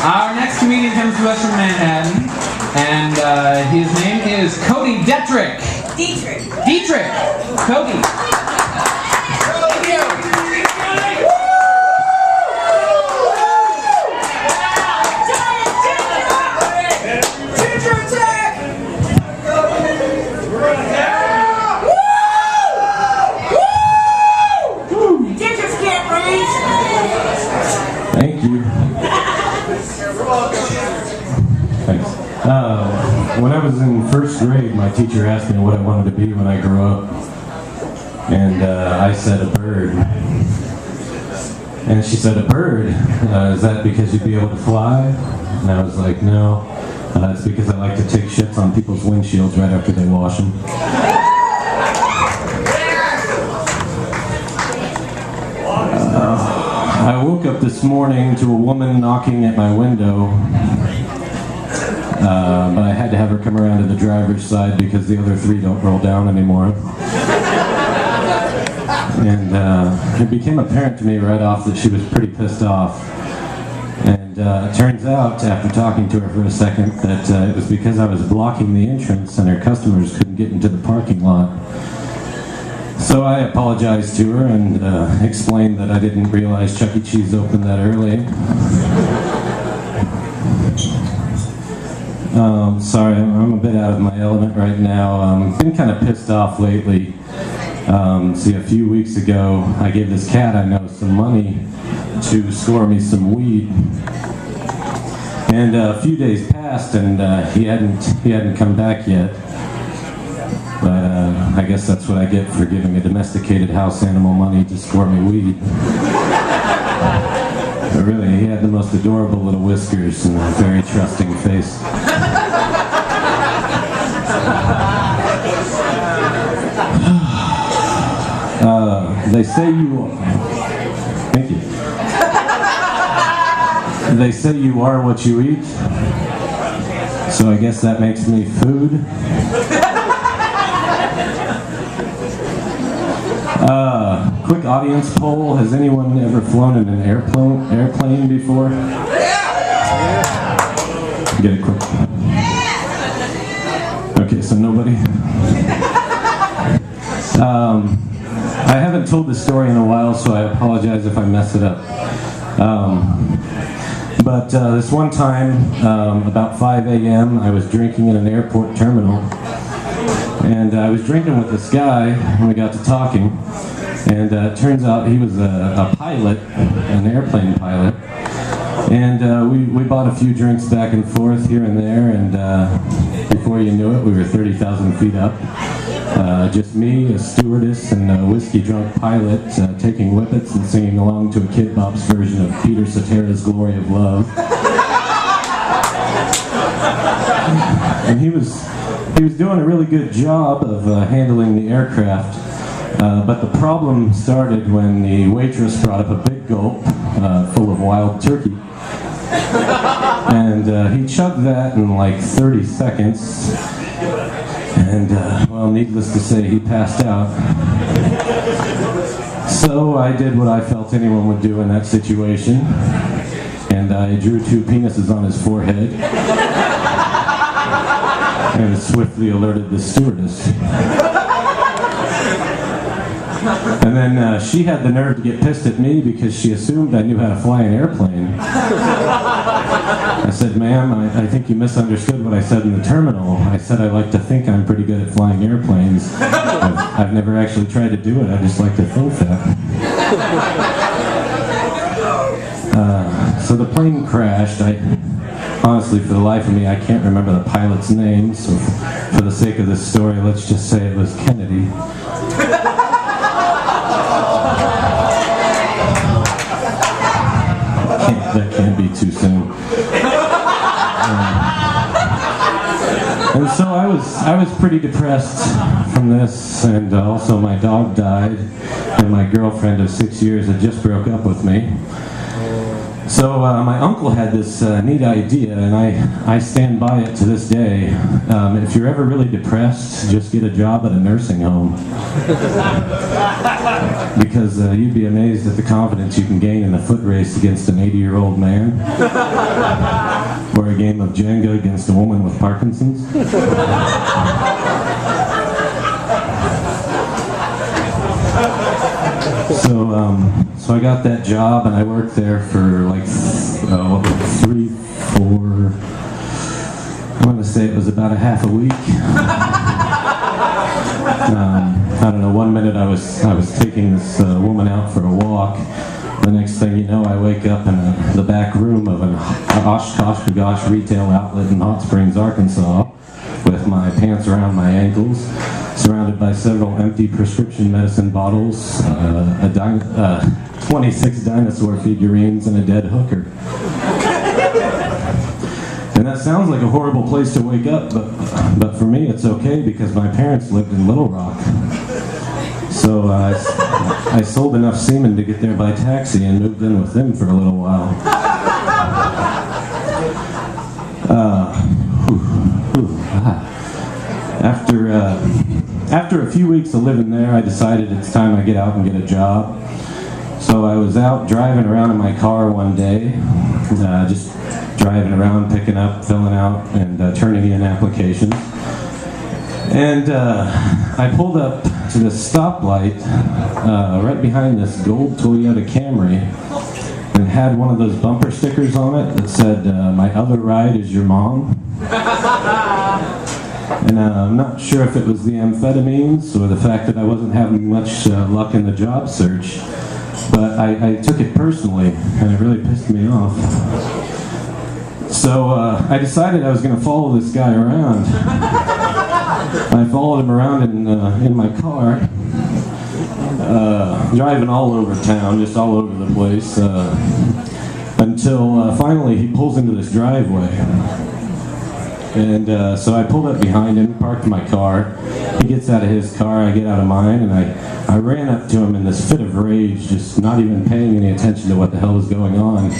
Our next comedian comes to us from Manhattan, and his name is Cody Detrick. Detrick. Cody. Thank you. Thanks. When I was in first grade, my teacher asked me what I wanted to be when I grew up. And I said a bird. And she said, a bird? Is that because you'd be able to fly? And I was like, no. It's because I like to take shits on people's windshields right after they wash them. I woke up this morning to a woman knocking at my window, but I had to have her come around to the driver's side because the other three don't roll down anymore. And it became apparent to me right off that she was pretty pissed off. And it turns out, after talking to her for a second, that it was because I was blocking the entrance and her customers couldn't get into the parking lot. So I apologized to her and explained that I didn't realize Chuck E. Cheese opened that early. Sorry, I'm a bit out of my element right now. I've been kind of pissed off lately. See, a few weeks ago, I gave this cat I know some money to score me some weed. And a few days passed and he hadn't come back yet. But I guess that's what I get for giving a domesticated house animal money to score me weed. But really, he had the most adorable little whiskers and a very trusting face. They say you... Thank you. They say you are what you eat. So I guess that makes me food. Quick audience poll. Has anyone ever flown in an airplane before? Get it quick. Okay, so nobody? I haven't told this story in a while, so I apologize if I mess it up. But this one time, about 5 a.m., I was drinking in an airport terminal. And I was drinking with this guy, and we got to talking. And it turns out he was a pilot, an airplane pilot. And we bought a few drinks back and forth here and there, and before you knew it, we were 30,000 feet up. Just me, a stewardess, and a whiskey-drunk pilot taking whippets and singing along to a Kid Bop's version of Peter Cetera's Glory of Love. And he was doing a really good job of handling the aircraft, but the problem started when the waitress brought up a big gulp full of wild turkey. And he chugged that in like 30 seconds. And, well, needless to say, he passed out. So I did what I felt anyone would do in that situation. And I drew 2 penises on his forehead. And swiftly alerted the stewardess. And then she had the nerve to get pissed at me because she assumed I knew how to fly an airplane. I said, ma'am, I think you misunderstood what I said in the terminal. I said I like to think I'm pretty good at flying airplanes. I've never actually tried to do it, I just like to think that. So the plane crashed. Honestly, for the life of me, I can't remember the pilot's name, so for the sake of this story, let's just say it was Kennedy. That can't be too soon. And so I was pretty depressed from this, and also my dog died, and my girlfriend of 6 years had just broke up with me. So my uncle had this neat idea, and I stand by it to this day. If you're ever really depressed, just get a job at a nursing home. Because you'd be amazed at the confidence you can gain in a foot race against an 80-year-old man. Or a game of Jenga against a woman with Parkinson's. So I got that job, and I worked there for like 3, 4, I want to say it was about a half a week. I don't know, one minute I was taking this woman out for a walk. The next thing you know, I wake up in the back room of an Oshkosh Bagosh retail outlet in Hot Springs, Arkansas, with my pants around my ankles, surrounded by several empty prescription medicine bottles, 26 dinosaur figurines, and a dead hooker. And that sounds like a horrible place to wake up, but for me it's okay because my parents lived in Little Rock. So I sold enough semen to get there by taxi and moved in with them for a little while. After a few weeks of living there, I decided it's time I get out and get a job. So I was out driving around in my car one day, just driving around, picking up, filling out, and turning in applications. And I pulled up to the stoplight right behind this gold Toyota Camry, and it had one of those bumper stickers on it that said, "My other ride is your mom." And I'm not sure if it was the amphetamines or the fact that I wasn't having much luck in the job search, but I took it personally, and it really pissed me off. So I decided I was going to follow this guy around. I followed him around in my car, driving all over town, just all over the place, until finally he pulls into this driveway. And so I pulled up behind him, parked my car. He gets out of his car, I get out of mine, and I ran up to him in this fit of rage, just not even paying any attention to what the hell was going on.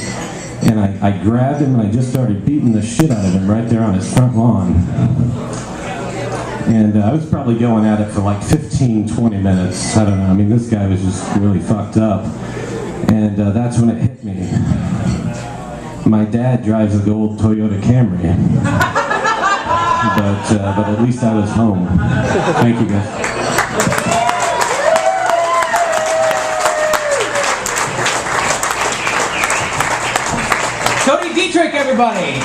And I grabbed him and I just started beating the shit out of him right there on his front lawn. And I was probably going at it for like 15, 20 minutes. I don't know, I mean, this guy was just really fucked up. And that's when it hit me. My dad drives a gold Toyota Camry. But at least I was home. Thank you, guys. Cody Detrick, everybody!